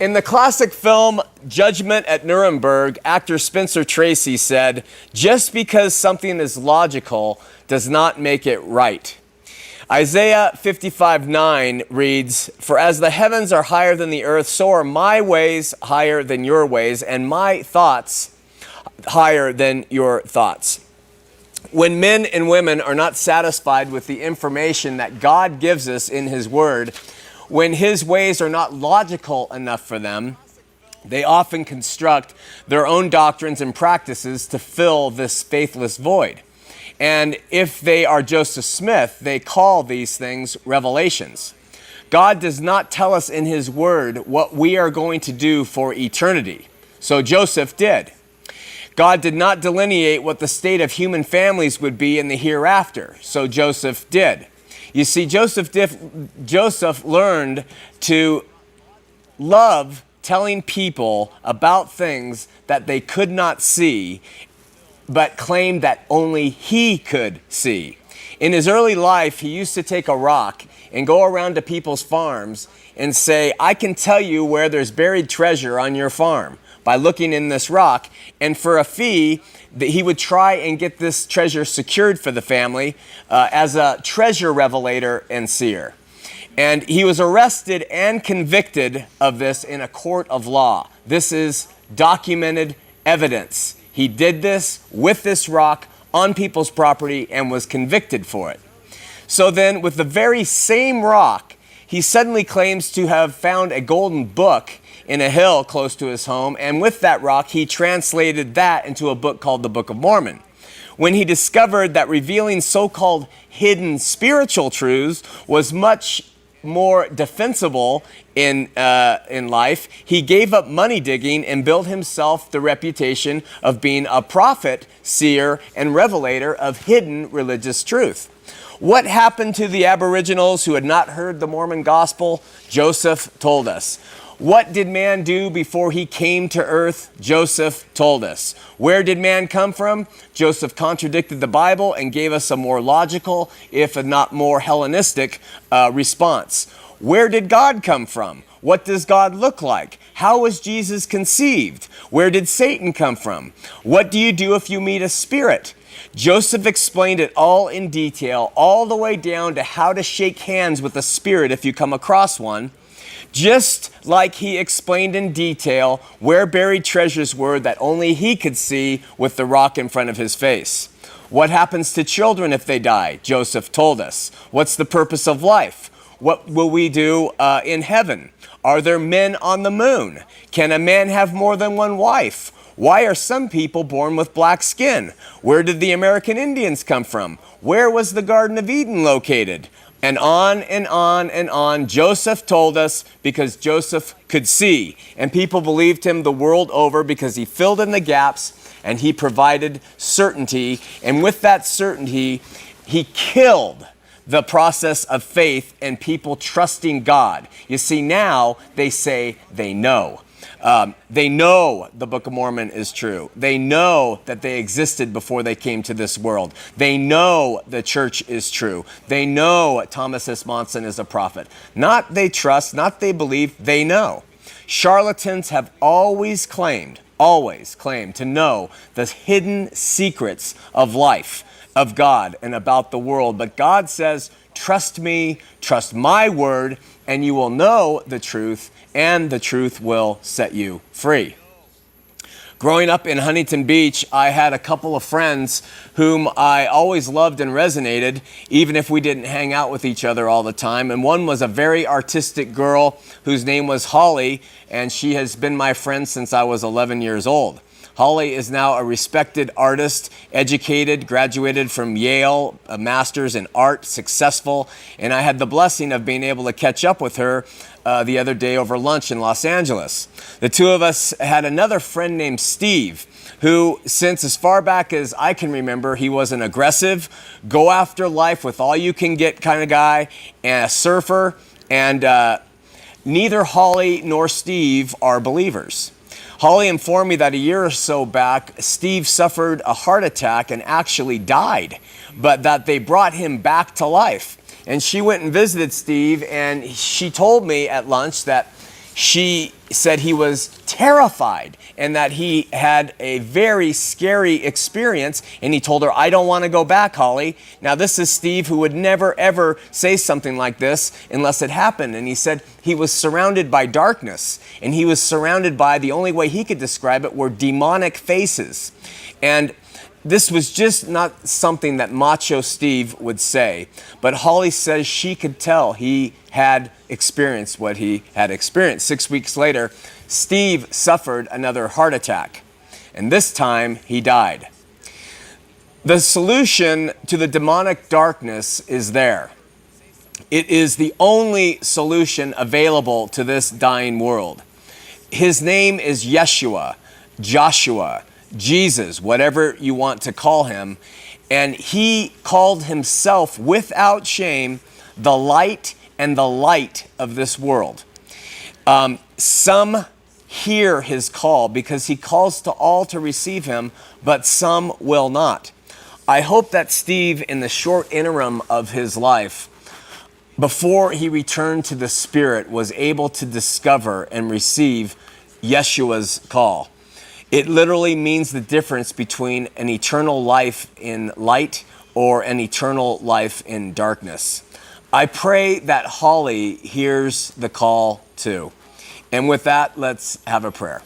In the classic film Judgment at Nuremberg, actor Spencer Tracy said, "Just because something is logical does not make it right." Isaiah 55:9 reads, "For as the heavens are higher than the earth, so are my ways higher than your ways, and my thoughts higher than your thoughts." When men and women are not satisfied with the information that God gives us in His Word, when His ways are not logical enough for them, they often construct their own doctrines and practices to fill this faithless void. And if they are Joseph Smith, they call these things revelations. God does not tell us in His Word what we are going to do for eternity. So Joseph did. God did not delineate what the state of human families would be in the hereafter. So Joseph did. You see, Joseph learned to love telling people about things that they could not see, but claimed that only he could see. In his early life, he used to take a rock and go around to people's farms and say, "I can tell you where there's buried treasure on your farm by looking in this rock." And for a fee, he would try and get this treasure secured for the family as a treasure revelator and seer. And he was arrested and convicted of this in a court of law. This is documented evidence. He did this with this rock on people's property and was convicted for it. So then, with the very same rock, he suddenly claims to have found a golden book in a hill close to his home, and with that rock, he translated that into a book called the Book of Mormon. When he discovered that revealing so-called hidden spiritual truths was much more defensible in life, he gave up money digging and built himself the reputation of being a prophet, seer, and revelator of hidden religious truth. What happened to the Aboriginals who had not heard the Mormon gospel? Joseph told us. What did man do before he came to earth? Joseph told us. Where did man come from? Joseph contradicted the Bible and gave us a more logical, if not more Hellenistic, response. Where did God come from? What does God look like? How was Jesus conceived? Where did Satan come from? What do you do if you meet a spirit? Joseph explained it all in detail, all the way down to how to shake hands with a spirit if you come across one. Just like he explained in detail where buried treasures were that only he could see with the rock in front of his face. What happens to children if they die? Joseph told us. What's the purpose of life? What will we do in heaven? Are there men on the moon? Can a man have more than one wife? Why are some people born with black skin? Where did the American Indians come from? Where was the Garden of Eden located? And on and on and on, Joseph told us because Joseph could see. And people believed him the world over because he filled in the gaps and he provided certainty. And with that certainty, he killed the process of faith and people trusting God. You see, now they say they know. They know the Book of Mormon is true. They know that they existed before they came to this world. They know the church is true. They know Thomas S. Monson is a prophet. Not they trust, not they believe, they know. Charlatans have always claimed to know the hidden secrets of life, of God, and about the world. But God says, trust me, trust my word, and you will know the truth, and the truth will set you free. Growing up in Huntington Beach, I had a couple of friends whom I always loved and resonated, even if we didn't hang out with each other all the time. And one was a very artistic girl whose name was Holly, and she has been my friend since I was 11 years old. Holly is now a respected artist, educated, graduated from Yale, a master's in art, successful, and I had the blessing of being able to catch up with her the other day over lunch in Los Angeles. The two of us had another friend named Steve, who, since as far back as I can remember, he was an aggressive, go after life with all you can get kind of guy, and a surfer, and neither Holly nor Steve are believers. Holly informed me that a year or so back, Steve suffered a heart attack and actually died, but that they brought him back to life. And she went and visited Steve, and she told me at lunch that She said he was terrified and that he had a very scary experience. And he told her, I don't want to go back, Holly. Now, this is Steve, who would never, ever say something like this unless it happened. And he said he was surrounded by darkness. And he was surrounded by, the only way he could describe it, were demonic faces. And this was just not something that Macho Steve would say, but Holly says she could tell he had experienced what he had experienced. 6 weeks later, Steve suffered another heart attack, and this time he died. The solution to the demonic darkness is there. It is the only solution available to this dying world. His name is Yeshua, Joshua, Jesus, whatever you want to call him. And he called himself without shame the light and the light of this world. Some hear his call because he calls to all to receive him, but some will not. I hope that Steve, in the short interim of his life, before he returned to the Spirit, was able to discover and receive Yeshua's call. It literally means the difference between an eternal life in light or an eternal life in darkness. I pray that Holly hears the call too. And with that, let's have a prayer.